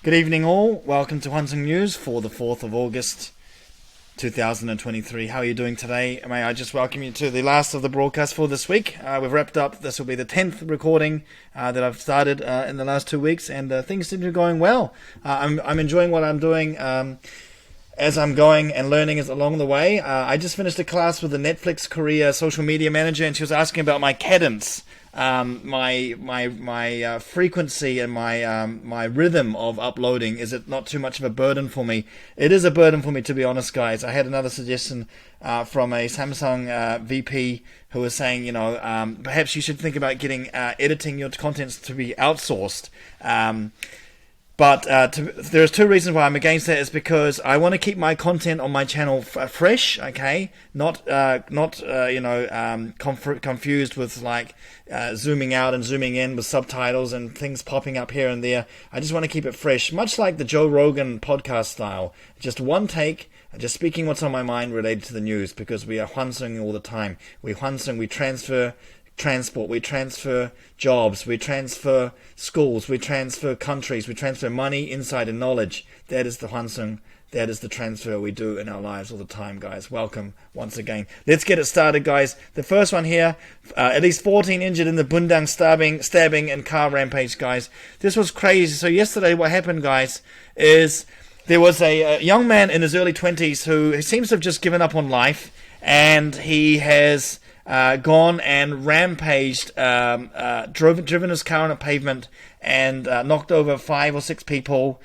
Good evening all, welcome to Hwanseung News for the 4th of August 2023. How are you doing today? May I just welcome you to the last of the broadcast for this week. We've wrapped up, this will be the 10th recording that I've started in the last 2 weeks, and things seem to be going well. I'm enjoying what I'm doing as I'm going and learning as along the way. I just finished a class with the Netflix Korea social media manager, and she was asking about my cadence. My frequency and my rhythm of uploading. Is it not too much of a burden for me? It is a burden for me, to be honest, guys. I had another suggestion from a Samsung VP who was saying, perhaps you should think about getting editing your contents to be outsourced. But there's two reasons why I'm against that. Is because I want to keep my content on my channel fresh, okay? Not confused with like zooming out and zooming in with subtitles and things popping up here and there. I just want to keep it fresh, much like the Joe Rogan podcast style. Just one take, just speaking what's on my mind related to the news, because we are Hwanseung all the time. We Hwanseung, we transfer transport, we transfer jobs, we transfer schools, we transfer countries, we transfer money, insight, and knowledge. That is the Hwanseung. That is the transfer we do in our lives all the time, guys. Welcome once again. Let's get it started, guys. The first one here, at least 14 injured in the Bundang stabbing and car rampage, guys. This was crazy. So yesterday what happened, guys, is there was a young man in his early 20s who seems to have just given up on life, and he has gone and rampaged, driven his car on a pavement and knocked over 5 or 6 people,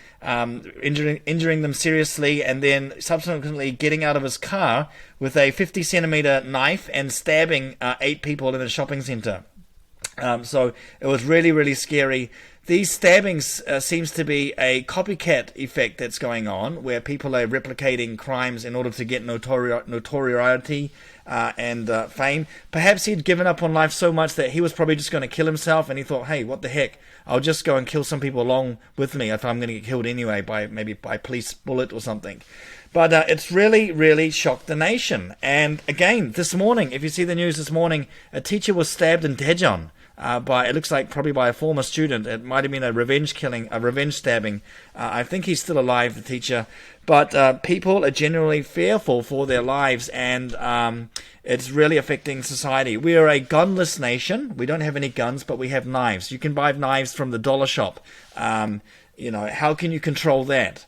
injuring them seriously, and then subsequently getting out of his car with a 50-centimeter knife and stabbing 8 people in a shopping center. So it was really, really scary. These stabbings seems to be a copycat effect that's going on, where people are replicating crimes in order to get notoriety and fame. Perhaps he'd given up on life so much that he was probably just going to kill himself, and he thought, hey, what the heck, I'll just go and kill some people along with me if I'm going to get killed anyway, maybe by police bullet or something. But it's really, really shocked the nation. And again, this morning, if you see the news this morning, a teacher was stabbed in Daejeon. It looks like probably by a former student. It might have been a revenge killing, a revenge stabbing. I think he's still alive, the teacher. But people are generally fearful for their lives, and it's really affecting society. We are a gunless nation. We don't have any guns, but we have knives. You can buy knives from the dollar shop. How can you control that?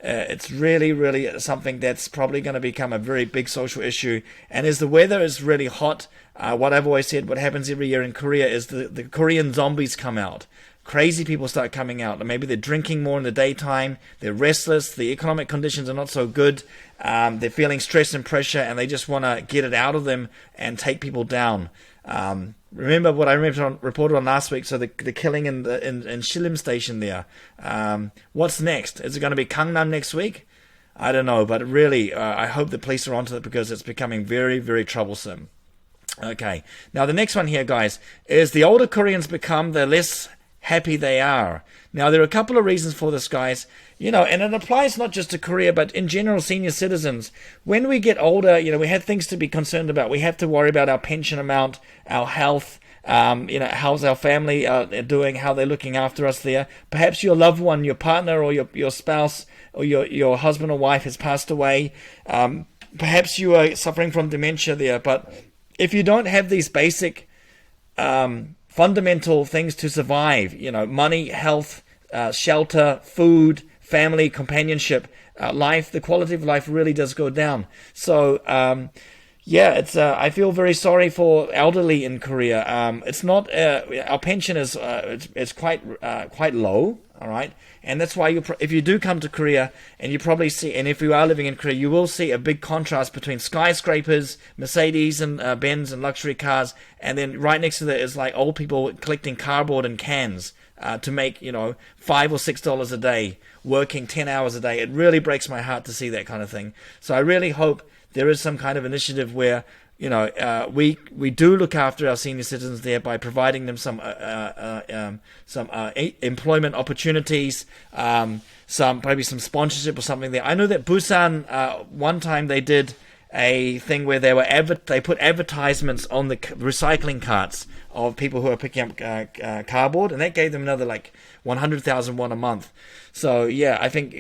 It's really, really something that's probably going to become a very big social issue. And as the weather is really hot, what I've always said, what happens every year in Korea is the Korean zombies come out. Crazy people start coming out. Maybe they're drinking more in the daytime. They're restless. The economic conditions are not so good. They're feeling stress and pressure, and they just want to get it out of them and take people down. Remember what I reported on last week, so the killing in Shilim station there. What's next? Is it going to be Gangnam next week? I don't know, but really, I hope the police are onto it, because it's becoming very, very troublesome. Okay, now the next one here, guys, is the older Koreans become, the less happy they are. Now, there are a couple of reasons for this, guys. And it applies not just to Korea, but in general, senior citizens. When we get older, we have things to be concerned about. We have to worry about our pension amount, our health, how's our family doing, how they're looking after us there. Perhaps your loved one, your partner, or your spouse, or your husband or wife has passed away. Perhaps you are suffering from dementia there. But if you don't have these basic fundamental things to survive, money, health, shelter, food, family, companionship, life, the quality of life really does go down. So, it's I feel very sorry for elderly in Korea. It's not our pension is it's quite low, all right, and that's why if you do come to Korea, and you probably see, and if you are living in Korea, you will see a big contrast between skyscrapers, Mercedes and Benz and luxury cars, and then right next to that is like old people collecting cardboard and cans to make $5 or $6 a day, working 10 hours a day. It really breaks my heart to see that kind of thing. So I really hope there is some kind of initiative where we do look after our senior citizens there by providing them some employment opportunities, maybe some sponsorship or something there. I know that Busan one time they did a thing where they put advertisements on the recycling carts of people who are picking up cardboard, and that gave them another like 100,000 won a month. So yeah, I think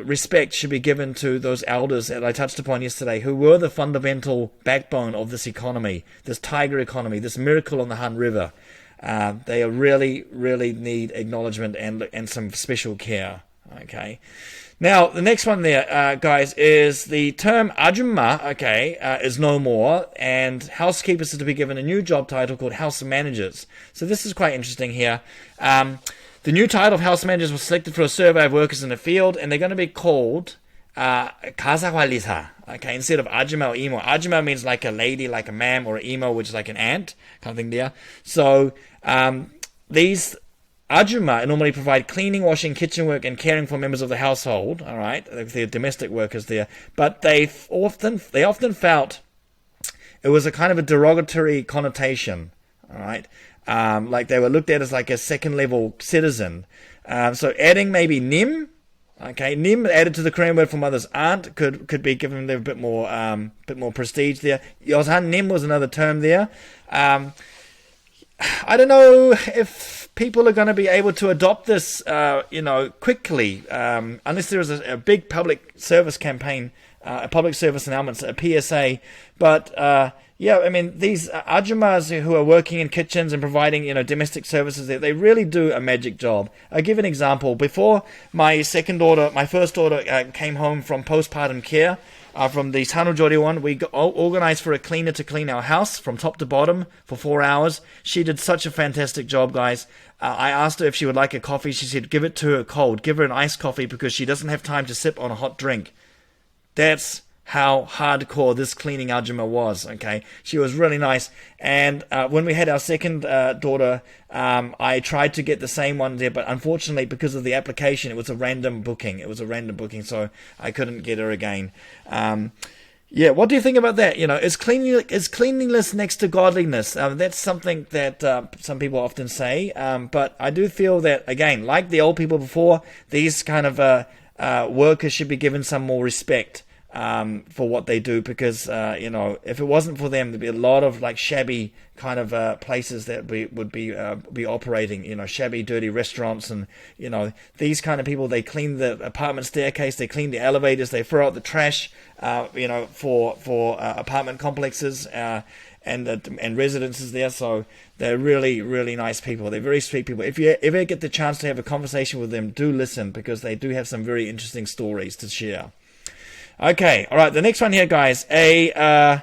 respect should be given to those elders that I touched upon yesterday, who were the fundamental backbone of this economy, this tiger economy, this miracle on the Han River. They are really need acknowledgement and some special care. Okay. Now, the next one there, guys, is the term Ajumma, is no more, and housekeepers are to be given a new job title called house managers. So this is quite interesting here. The new title of house managers was selected for a survey of workers in the field, and they're going to be called Kasawalisa, instead of Ajumma or Imo. Ajumma means like a lady, like a ma'am, or Imo, which is like an aunt, kind of thing there. So these Ajumma normally provide cleaning, washing, kitchen work, and caring for members of the household. All right, they're domestic workers there, but they often felt it was a kind of a derogatory connotation. All right, like they were looked at as like a second-level citizen. So adding maybe nim, nim added to the Korean word for mother's aunt could be given them a bit more prestige there. Yosan nim was another term there. I don't know if people are going to be able to adopt this, quickly, unless there is a big public service campaign, a public service announcement, a PSA. But these Ajummas who are working in kitchens and providing, domestic services, they really do a magic job. I'll give an example. Before my first daughter came home from postpartum care, from the Sanujori one, we organized for a cleaner to clean our house from top to bottom for 4 hours. She did such a fantastic job, guys. I asked her if she would like a coffee. She said, give it to her cold. Give her an iced coffee because she doesn't have time to sip on a hot drink. That's how hardcore this cleaning Ajumma was, She was really nice. And when we had our second daughter, I tried to get the same one there, but unfortunately, because of the application, it was a random booking. So I couldn't get her again. What do you think about that? Is cleanliness next to godliness? That's something that some people often say. But I do feel that, again, like the old people before, these kind of workers should be given some more respect for what they do, because if it wasn't for them, there'd be a lot of like shabby kind of places that would be operating, shabby, dirty restaurants, and these kind of people. They clean the apartment staircase, they clean the elevators, they throw out the trash, for apartment complexes and residences there. So they're really nice people. They're very sweet people. If you ever get the chance to have a conversation with them, do listen, because they do have some very interesting stories to share. Okay, all right, the next one here, guys. A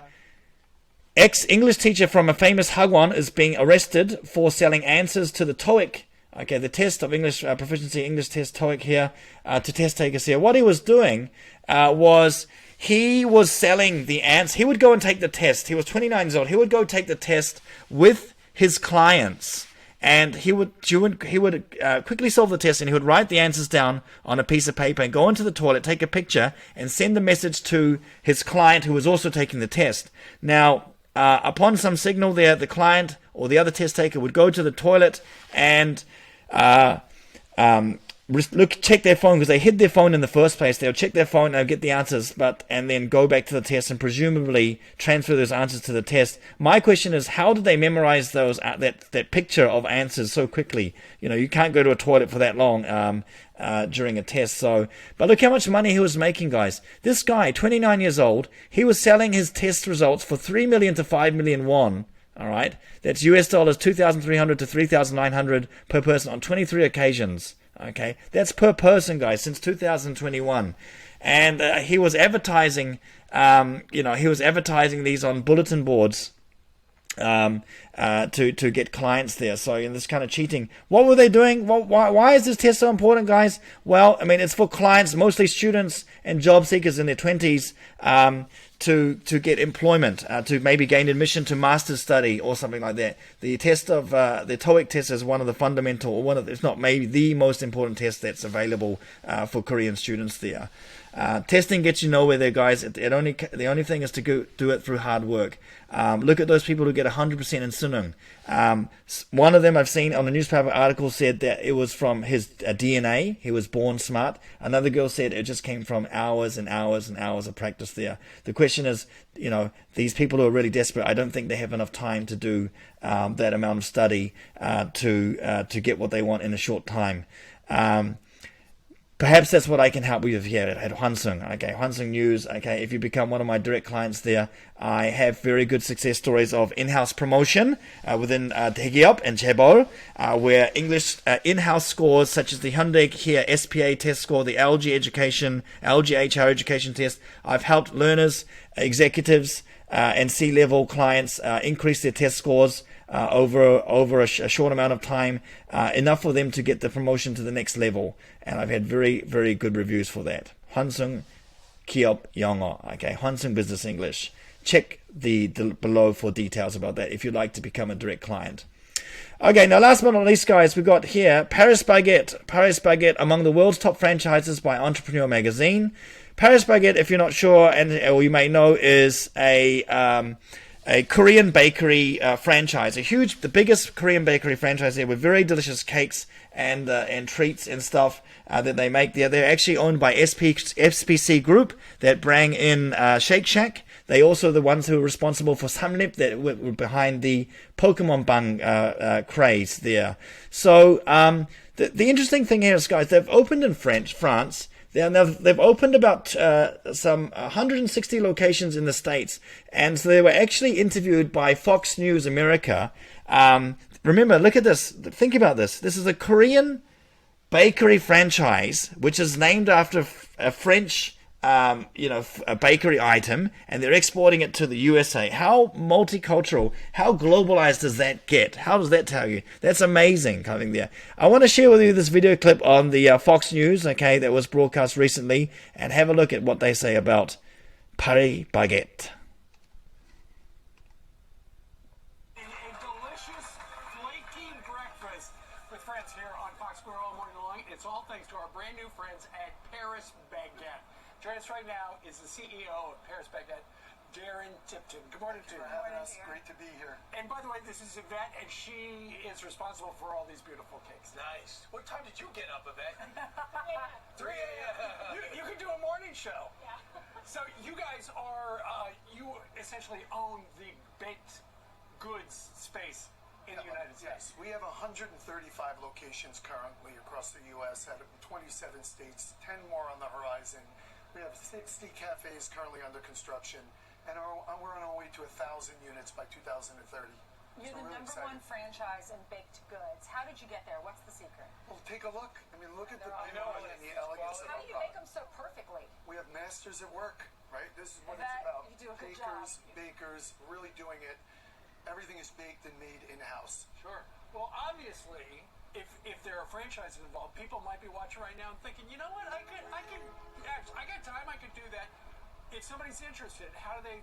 ex-English teacher from a famous Hagwon is being arrested for selling answers to the TOEIC, the test of English proficiency, English test, TOEIC here, to test takers here. What he was doing was he was selling the answers. He would go and take the test. He was 29 years old. He would go take the test with his clients. And he would quickly solve the test, and he would write the answers down on a piece of paper and go into the toilet, take a picture, and send the message to his client who was also taking the test. Now, upon some signal there, the client or the other test taker would go to the toilet and check their phone, because they hid their phone in the first place. They'll check their phone, they'll get the answers, and then go back to the test and presumably transfer those answers to the test. My question is, how did they memorize those that picture of answers so quickly? You can't go to a toilet for that long during a test. So, but look how much money he was making, guys. This guy, 29 years old, he was selling his test results for 3 million to 5 million won. All right, that's US dollars 2,300 to 3,900 per person on 23 occasions. Okay, that's per person, guys, since 2021. And he was advertising, these on bulletin boards to get clients there. So this kind of cheating. What were they doing? Well, why is this test so important, guys? Well, it's for clients, mostly students and job seekers in their 20s, to get employment, to maybe gain admission to master's study or something like that. The test of the TOEIC test is one of the fundamental, or if not maybe the most important test that's available for Korean students there. Testing gets you nowhere there, guys. The only thing is to do it through hard work. Look at those people who get 100% in Sunung. One of them I've seen on a newspaper article said that it was from his DNA. He was born smart. Another girl said it just came from hours and hours and hours of practice there. The question question is, these people who are really desperate, I don't think they have enough time to do that amount of study to get what they want in a short time. Perhaps that's what I can help you with here at Hwanseung. Okay, Hwanseung News. Okay, if you become one of my direct clients there, I have very good success stories of in-house promotion within Daegiop and Chaebol, where English in-house scores such as the Hyundai here SPA test score, the LG HR education test. I've helped learners, executives, and C-level clients increase their test scores over a short amount of time, enough for them to get the promotion to the next level. And I've had very, very good reviews for that. Hwanseung Kiop Yongo. Okay, Hwanseung Business English. Check the below for details about that if you'd like to become a direct client. Okay, now last but not least, guys, we've got here Paris Baguette. Paris Baguette, among the world's top franchises by Entrepreneur Magazine. Paris Baguette, if you're not sure, or you may know, is a Korean bakery franchise, the biggest Korean bakery franchise there, with very delicious cakes and treats and stuff that they make there. They're actually owned by SPC Group that bring in Shake Shack. They also the ones who are responsible for Samlip that were behind the Pokemon Bang craze there. So the interesting thing here is, guys, they've opened in France. They've opened about some 160 locations in the States, and so they were actually interviewed by Fox News America. Remember, look at this. Think about this. This is a Korean bakery franchise, which is named after a French, a bakery item, and they're exporting it to the USA. How multicultural, how globalized does that get? How does that tell you? That's amazing coming there. I want to share with you this video clip on the Fox News, okay, that was broadcast recently, and have a look at what they say about Paris Baguette. A delicious, flaky breakfast with friends here on Fox Square all morning long. It's all thanks to our brand new friends at Paris Baguette. Joining us right now is the CEO of Paris Baguette, Darren Tipton. Good morning to you. Great to be here. And by the way, this is Yvette, and she is responsible for all these beautiful cakes. Nice. What time did you get up, Yvette? 3 a.m. You can do a morning show. Yeah. So you guys are, you essentially own the baked goods space in the United States. Yes, we have 135 locations currently across the U.S., out of 27 states, 10 more on the horizon. We have 60 cafes currently under construction, and we're on our way to 1,000 units by 2030. You're So the really number exciting. one franchise in baked goods. How did you get there? What's the secret? Well, take a look. I mean, look at the They're beauty all and the elegance of How our do you make them product. so perfectly? We have masters at work, right? This is what That- it's about. you do a good Bakers, really doing it. Everything is baked and made in-house. Sure. Well, obviously, if there are franchises involved, people might be watching right now and thinking, you know what, I got time, I could do that. If somebody's interested, how do they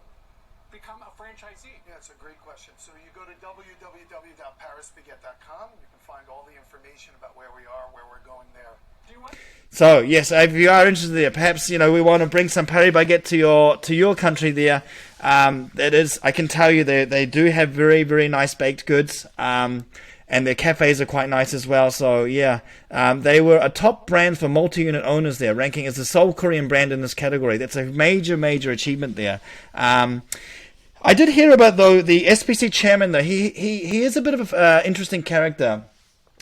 become a franchisee? Yeah, it's a great question. So you go to www.parisbaguette.com. You can find all the information about where we are, where we're going there. Do you want? So yes, if you are interested there, perhaps we want to bring some Paris Baguette to your country there. That is, I can tell you they do have very, very nice baked goods. And their cafes are quite nice as well. So yeah, they were a top brand for multi-unit owners there, ranking as the sole Korean brand in this category. That's a major, major achievement there. I did hear about, though, the SPC chairman, though. He is a bit of an interesting character.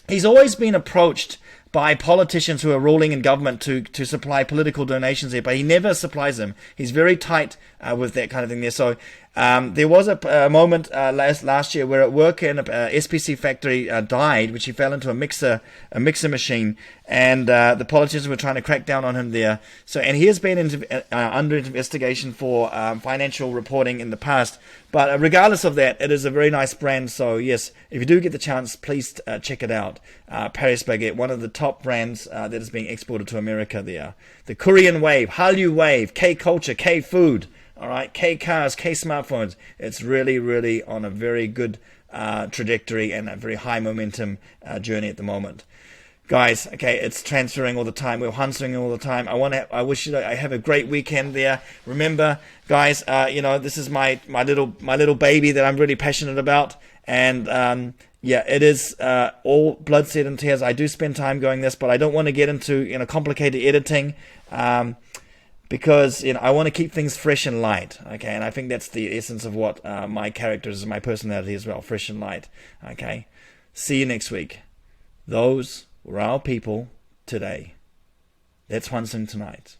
He's always been approached by politicians who are ruling in government to supply political donations there, but he never supplies them. He's very tight with that kind of thing there. So there was a moment last year where a worker in a SPC factory died, which he fell into a mixer machine, and the politicians were trying to crack down on him there. So, and he has been under investigation for financial reporting in the past. But regardless of that, it is a very nice brand. So yes, if you do get the chance, please check it out. Paris Baguette, one of the top brands that is being exported to America there. The Korean wave, Hallyu wave, K-culture, K-food. All right, K-cars, K-smartphones. It's really, really on a very good trajectory and a very high momentum journey at the moment. Guys, okay, it's transferring all the time. We're Hwanseung all the time. I wish I have a great weekend there. Remember, guys, this is my little baby that I'm really passionate about, and yeah, it is all blood, sweat, and tears. I do spend time going this, but I don't want to get into complicated editing. because I want to keep things fresh and light. Okay, and I think that's the essence of what my character is, my personality as well, fresh and light. Okay, see you next week. Those were our people today. That's Hwanseung tonight.